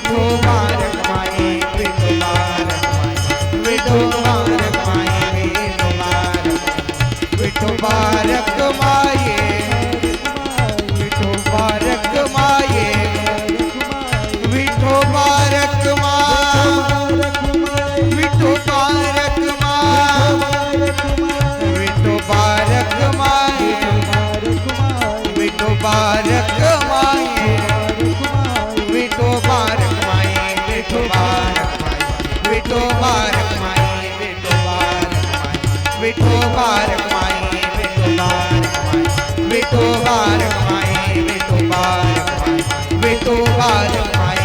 विठोबारक माये विठोबारक माये विठोबारक माये विठोबारक माये विठोबारक माये विठोबारक माये विठोबारक माये विठोबारक माये विठोबारक माये विठोबारक माये विठोबारक माये विठोबारक माये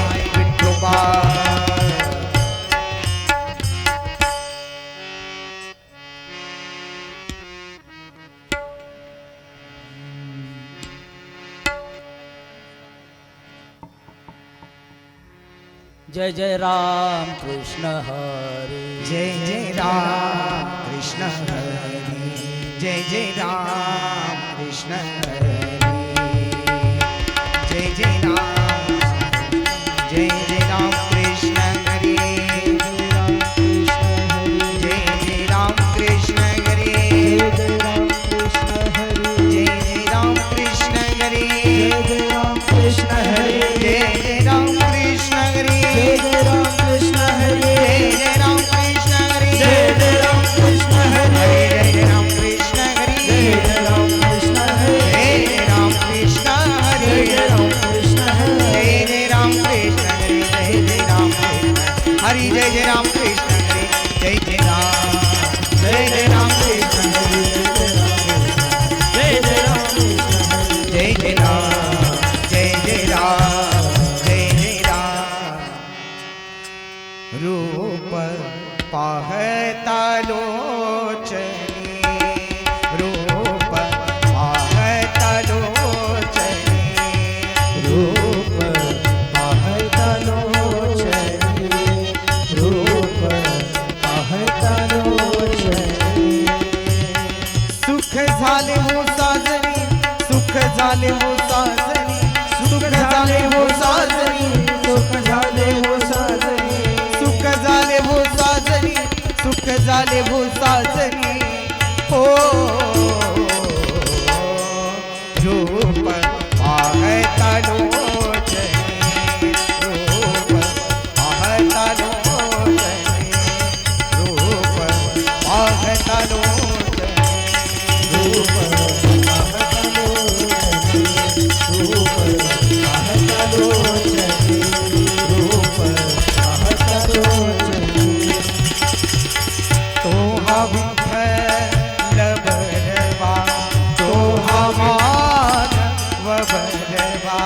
जय जय राम कृष्ण हरे, जय जय राम कृष्ण हरे, जय जय राम कृष्ण हरे, जय जय राम कृष्ण हरे, जय जय राम कृष्ण हरे, जय जय राम कृष्ण हरे, जय जय राम कृष्ण हरे, जय जय राम कृष्ण हरे, जय राम कृष्ण हरे, जय जय राम कृष्ण हरे, जय राम कृष्ण हरे, जय राम कृष्ण हरे, जय राम कृष्ण हरे, जय राम कृष्ण हरे, जय राम कृष्ण हरे, जय राम हरि, जय राम कृष्ण हरे, जय राम कृष्ण हरे, जय जय राम कृष्ण हरे, जय राम, जय राम, जय राम। रूप पाहता लोचनी, रूप पाहता लोचनी, रूप पाहता लोचनी, रूप पाहता लोचनी, सुख झाले हो साजनी, सुख झाले हो साजनी, सुख झाले हो साजनी, सुख झाले हो साजनी, सुख झाले हो साजनी, सुख झाले हो साजनी, हो रूप पाहता लोचनी, रूप पाहता लोचनी, रूप पाहता लोचनी, रूप पाहता लोचनी, रूप पाहता लोचनी, रूप पाहता लोचनी, तो हा विठ्ठल बरवा, तो हा माधव बरवा,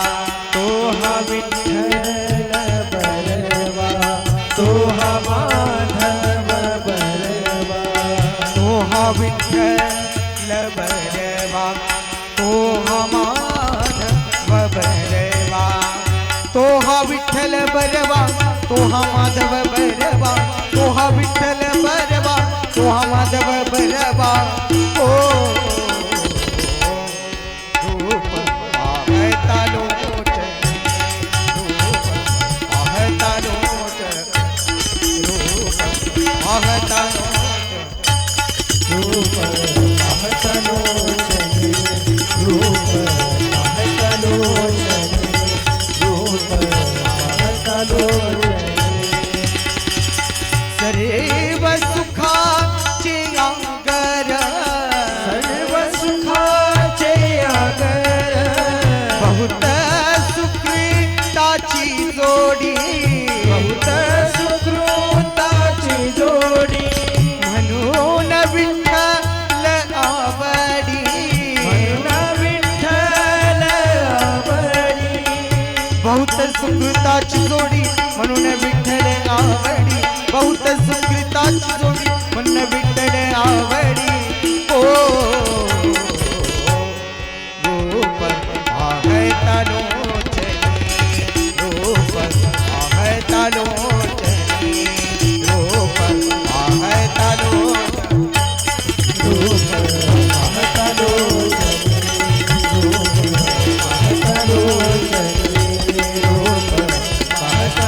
तो हा विठ्ठल बरवा, तो हा माधव बरवा, तो हा विठ्ठल बरवा, तो हा माधव बरवा, तो हा विठ्ठल बरवा, तो हा माधव बरवा, तो हा विठ्ठल बरवा, तो हा माधव बरवा, ओ रूप पाहता लोचनी, रूप पाहता लोचनी, रूप पाहता लोचनी, रूप पाहता लोचनी, रूप पाहता लोचनी, रूप पाहता लोचनी, सर्व सुखाचे आगर, सर्व सुखाचे आगर, बहुत सुकृताची जोडी, बहुत सुकृताची जोडी, म्हणून विठ्ठल आवडी, म्हणून विठ्ठल आवडी, बहुत सुकृताची जोडी म्हणून विठ्ठल आवडी, बहुत सुकृताची जोडी म्हणून विठ्ठल आवडी, ओ रूप पाहता लोचनी, रूप पाहता लोचनी, रूप पाहता लोचनी, रूप पाहता लोचनी, रूप पाहता लोचनी, रूप पाहता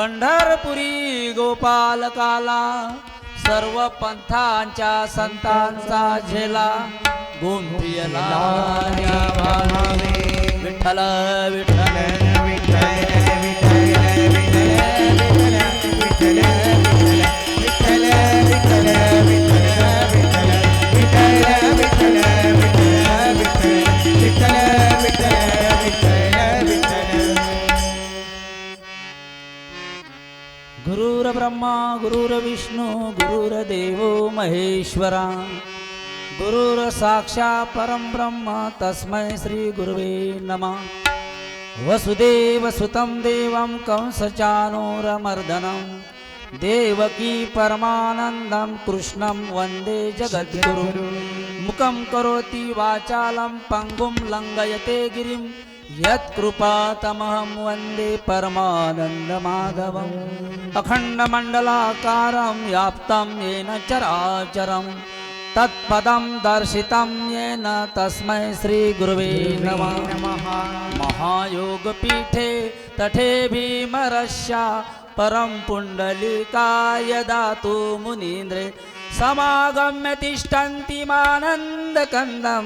पंढरपुरी गोपालकाला सर्व पंथांच्या संतांचा झेला गुंफियला या भावे. विठ्ठल विठ्ठल गुरुर्ब्रह्मा गुरुर्विष्णू गुरुर्देवो महेश्वरा गुरुर साक्षात् परं ब्रह्म तस्मै श्री गुरुवे नमः. वसुदेव सुतं देवं कंसचानूरमर्दनं देवकी परमानन्दं कृष्णं वन्दे जगद्गुरुं. मुखं करोति वाचालं पङ्गुं लङ्घयते गिरिं यत्कृपातमहं वन्दे परमानन्दमाधवम्. अखण्डमण्डलाकारं व्याप्तं येन चराचरं तत्पदं दर्शितं येन तस्मै श्रीगुरुवे नमः. महायोगपीठे तटे भीमरस्या परं पुण्डलिकाय दातु मुनीन्द्रे समागम्य तिष्ठन्तिमानन्दकन्दं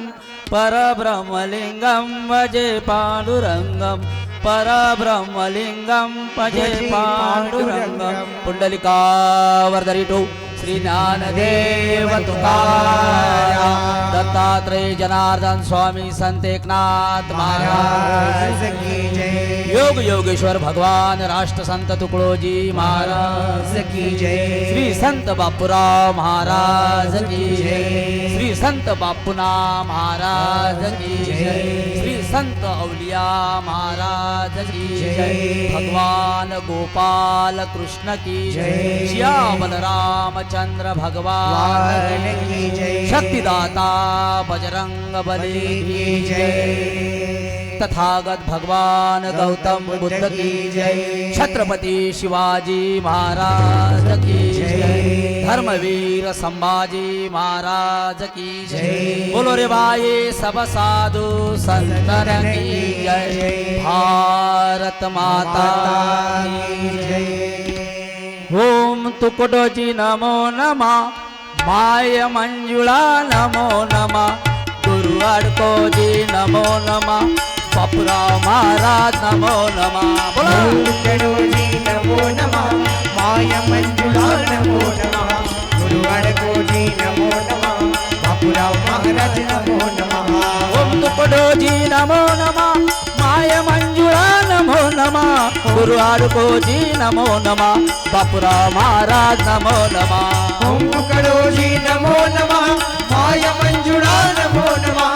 परब्रह्मलिङ्गं भजे पाण्डुरङ्गं परब्रह्मलिङ्गं भजे पाण्डुरङ्गं. पुण्डलिका वरदरिटो श्री ज्ञानदेव तुकाराम दत्तात्रेय जनार्दन स्वामी संत एकनाथ महाराज की जय. योग योगेश्वर भगवान राष्ट्र संत तुकडोजी महाराज की जय. श्री संत बापूराव महाराज की जय. श्री संत बापूना महाराज की जय. श्री संत औलिया महाराज की जय. भगवान गोपाल कृष्ण की जय. श्याम बलराम चंद्र भगवान की जय. शक्तिदाता बजरंग बली की जय. तथागत भगवान गौतम बुद्ध की जय. छत्रपति शिवाजी महाराज की जय. धर्मवीर संभाजी महाराज की जय. बोलो रे भाई सब साधु संतन की जय. भारत माता की जय. ओम तुकडोजी नमो नमः. माय मंजुळा नमो नमः. गुरु अडकोजी नमो नमः. बापूराव महाराज नमो नमः. बोला तुकडोजी नमो नमः. माय मंजुळा नमो नमः. गुरु अडकोजी नमो नमः. बापूराव महाराज नमो नमः. ओम तुकडोजी नमो नमः. माय मंजुळा नमो नमः. गुरु अडकोजी नमो नमः. बापूराव महाराज नमो नमः. ओम तुकडोजी नमो नमः. माय मंजुळा नमो नमः.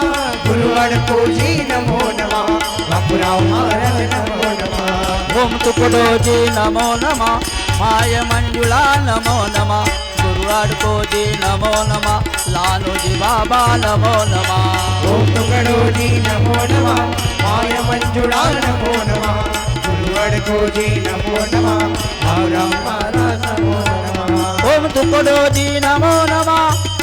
गुरु अडकोजी नमो नमः. बापूराव महाराज नमो नमः. ओम तुकडोजी नमो नमः. माय मंजुळा नमो नमः. गुरु अडकोजी नमो नमः. लालूजी बाबा नमो नमः. ओम तुकडोजी नमो नमः. माय मंजुळा नमो नमः. गुरु अडकोजी नमो नमः. बापूराव महाराज नमो नमः. ओम तुकडोजी नमो नमः.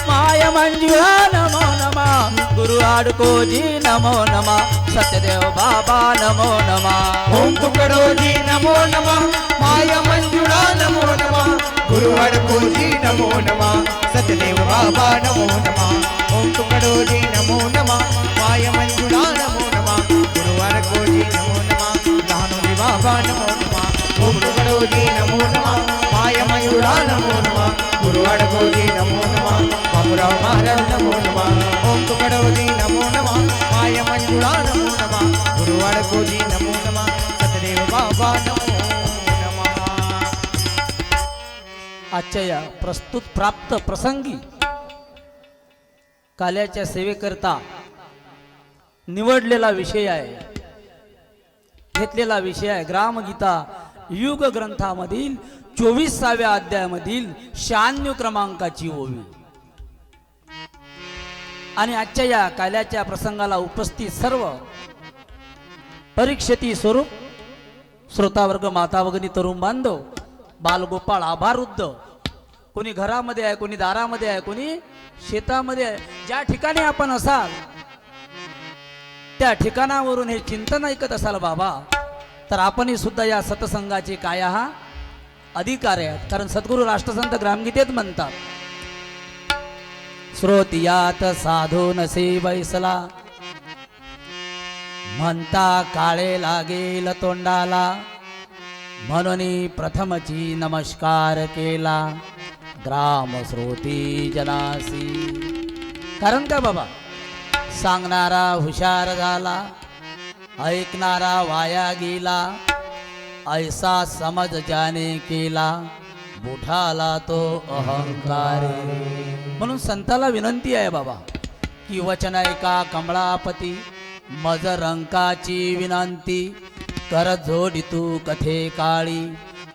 माय मंजुळा नमो नमः. गुरु अडकोजी नमो नमः. सत्यदेव बाबा नमो नमः. ओम तुकडोजी नमो नमः. माय मंजुळा नमो नमः. गुरु अडकोजी नमो नमः. सत्यदेव बाबा नमो नमः. ओम तुकडोजी नमो नमः. माय मंजुळा नमो नमः. गुरु अडकोजी नमो नमः. लहानोजी बाबा नमो नमः. ओम तुकडोजी नमो नमः. माय मंजुळा नमो नमः. गुरु अडकोजी नमो नमः. बापूराव महाराज नमो नमः. ओम तुकडोजी नमो नमः. माय मंजुळा नमो नमः. गुरु अडकोजी नमो नमः. सत्यदेव बाबा नमो नमः. आजच्या या प्रस्तुत प्राप्त प्रसंगी काल्याच्या सेवेकरता निवडलेला विषय आहे, घेतलेला विषय आहे ग्रामगीता युग ग्रंथामधील 24व्या अध्यायामधील 96 क्रमांकाची ओवी. आणि आजच्या या काल्याच्या प्रसंगाला उपस्थित सर्व परीक्षिती स्वरूप श्रोतावर्ग, माता भगिनी, तरुण बांधव, बालगोपाळ, आभारवृद्ध, कोणी घरामध्ये आहे, कोणी दारामध्ये आहे, कोणी शेतामध्ये आहे, ज्या ठिकाणी आपण असाल त्या ठिकाणावरून हे चिंतन ऐकत असाल बाबा, तर आपणही सुद्धा या सत्संगाचे काय आहात, अधिकार आहेत. कारण सद्गुरू राष्ट्रसंत ग्रामगीतेत म्हणतात, श्रोतियात साधू नसे बैसला, म्हणता काळे लागेल तोंडाला, म्हणून प्रथमची नमस्कार केला ग्राम श्रोती जनासी. कारण का बाबा, सांगणारा हुशार झाला, ऐकणारा वाया गेला, ऐसा समज ज्याने केला, बुठाला तो अहंकारी. म्हणून संताला विनंती आहे बाबा, की वचन ऐका कमळापती, मज रंकाची विनंती, कर जोडी तू कथे काळी,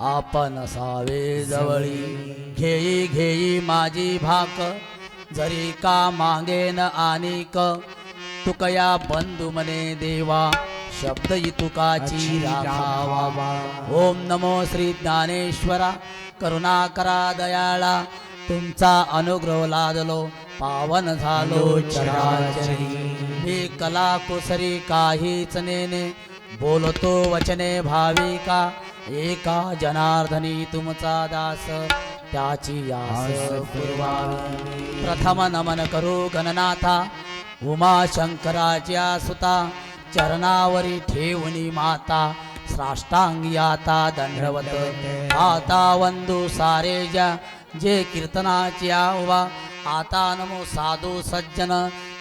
आपण असावे जवळी. घेई घेई माझी भाक, जरी का मागेन आनिक, तुकया बंधू मने देवा, शब्द तुकाची राखावा. ओम नमो श्री ज्ञानेश्वरा, करुणाकरा दयाळा, तुमचा अनुग्रह लादलो, पावन झालो चराचरी. हे कला कुसरी काहीच नेने, बोलतो वचने भाविका, एका जनार्दनी तुमचा दास, त्याची आस पुरवावी. प्रथम नमन करू गणनाथा, उमाशंकराच्या सुता, चरणावरी ठेवणी माता, साष्टांगी आता दंडवत. आता वंदू सारे ज्या, जे कीर्तनाची आव्हा, आता नमो साधू सज्जन,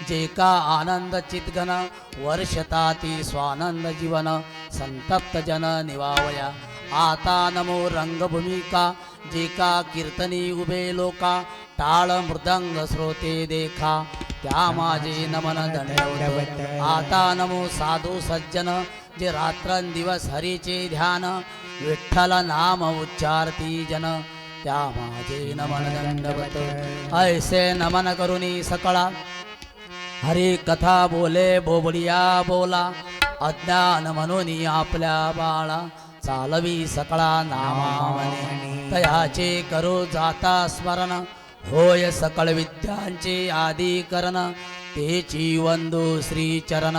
जे का आनंद चितगन, वर्षताती स्वानंद जीवन, संतप्त जन निवावया. आता नमो रंगभूमिका, जे का कीर्तनी उभे लोका, टाळ मृदंग श्रोते देखा, त्या माझे नमन दंडवत. आता नमो साधू सज्जन, जे रात्रंदिवस हरीचे ध्यान, विठ्ठल नाम उच्चारती जन, त्या माझे नमन दंडवत. ऐसे नमन करुनी सकळा, हरी कथा बोले बोबडिया बोला, अज्ञान म्हणून आपल्या बाळा, चालवी सकळा नामावने, तयाचे करू जाता स्मरण, होय सकळ विद्यांचे आदी करण, तेची वंदू श्री चरण,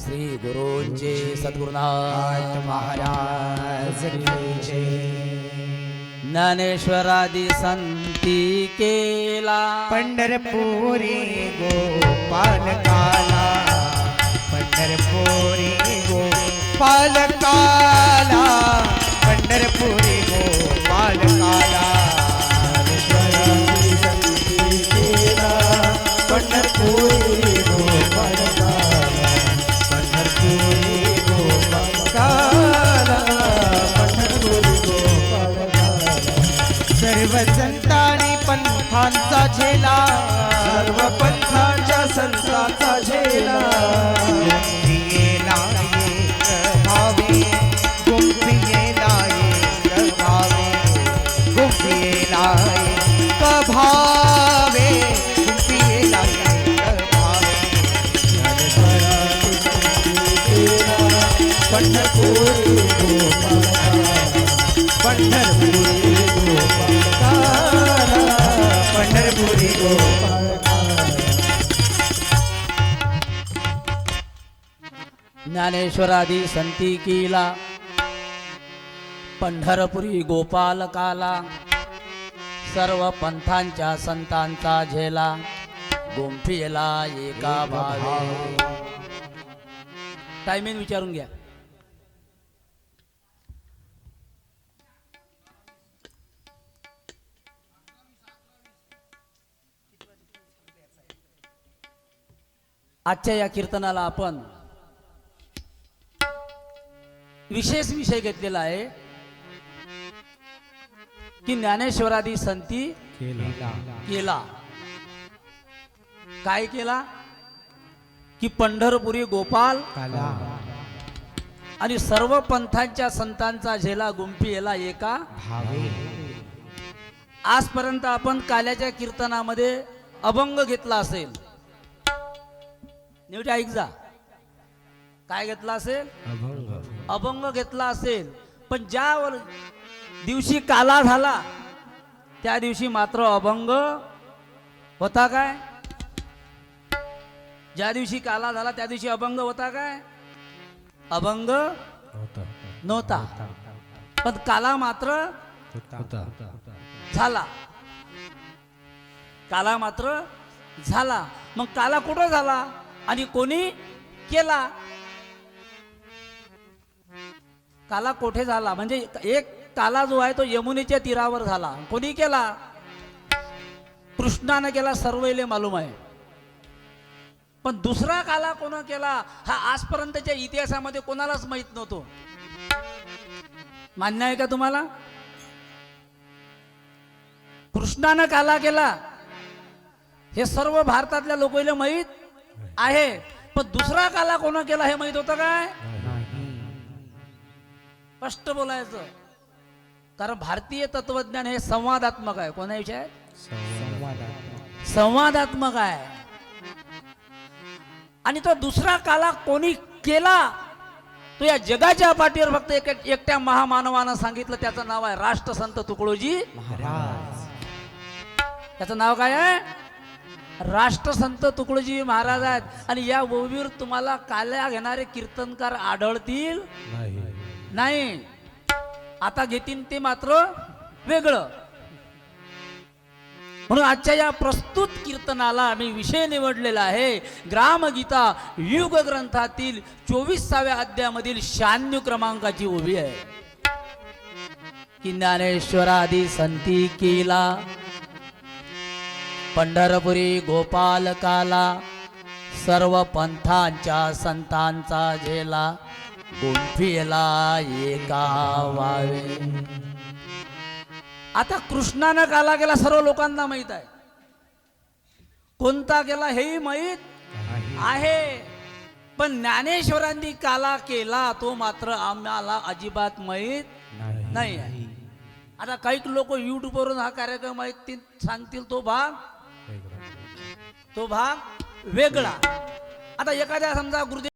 श्री गुरूंचे सद्गुरुनाथ महाराज की जय. ज्ञानेश्वरादी संती केला, पंढरपुरी गोपाल काला, पंढरपुरी गोपाल काला, पंढरपुरी गोपाल काला. पंढरपुरी गोपाल काला, पंढरपुरी गोपाल काला, पंढरपुरी गोपाल काला. सर्व संतांनी पंथांचा झेला, सर्व पंथांच्या संतांचा झेला, गुंफियेला एक भावे, गुंफियेला एक भावे, गुंफियेला एक भावे, गुंफियेला एक भावे. पंढरपुरी गोपाल काला, पंढरपुरी गोपाल काला, पंढरपुरी गोपाल काला. ज्ञानेश्वरादी संती केला, पंढरपुरी गोपाल काला, सर्व पंथांच्या संतांचा झेला, गुंफियेला एका भावे. टायमिंग विचारून घ्या. आजच्या या कीर्तनाला आपण विशेष विषय घेतलेला आहे की ज्ञानेश्वरादी संती केला. काय केला की पंढरपुरी गोपाल काला, आणि सर्व पंथांच्या संतांचा झेला गुंफियेला एका भावे. आजपर्यंत आपण काल्याच्या कीर्तनामध्ये अभंग घेतला असेल. नीट ऐक जा, काय घेतला असेल? अभंग घेतला असेल. पण ज्या दिवशी काला झाला त्या दिवशी मात्र अभंग होता काय? ज्या दिवशी काला झाला त्या दिवशी अभंग होता काय? अभंग नव्हता. पण काला मात्र झाला. काला मात्र झाला. मग काला कुठं झाला आणि कोणी केला? काला कोठे झाला म्हणजे एक काला जो आहे तो यमुनेच्या तीरावर झाला. कोणी केला? कृष्णाने केला, सर्वैले मालूम आहे. पण दुसरा काला कोण केला हा आजपर्यंतच्या इतिहासामध्ये कोणालाच माहित नव्हतो. मान्य आहे का तुम्हाला? कृष्णानं काला केला हे सर्व भारतातल्या लोकांना माहित आहे. पण दुसरा काला कोण केला हे माहित होतं काय? स्पष्ट बोलायचं. कारण भारतीय तत्वज्ञान हे संवादात्मक आहे. कोणा विषय? संवादात्मक आहे. आणि तो दुसरा काला कोणी केला तो या जगाच्या पाठीवर फक्त एकट्या महामानवानं सांगितलं. त्याचं नाव आहे राष्ट्रसंत तुकडोजी महाराज. त्याचं नाव काय आहे? राष्ट्रसंत तुकडोजी महाराज आहेत. आणि या ओवीवर तुम्हाला काल्या घेणारे कीर्तनकार आढळतील नाही. आता घेतील ते मात्र वेगळं. म्हणून आजच्या या प्रस्तुत कीर्तनाला आम्ही विषय निवडलेला आहे ग्रामगीता युग ग्रंथातील 24व्या अध्यायामधील 96 क्रमांकाची ओवी आहे की ज्ञानेश्वरादी संती केला पंढरपुरी गोपाल काला सर्व पंथांच्या संतांचा झेला गुंफिला एका वावे. आता कृष्णानं काला केला सर्व लोकांना माहित आहे. कोणता केला हेही माहित आहे. पण ज्ञानेश्वरांनी काला केला तो मात्र आम्हाला अजिबात माहित नाही आहे. आता काही लोक युट्यूबवरून हा कार्यक्रम ऐकतील, सांगतील तो भाग वेगळा. आता एखाद्या समजा गुरुदेव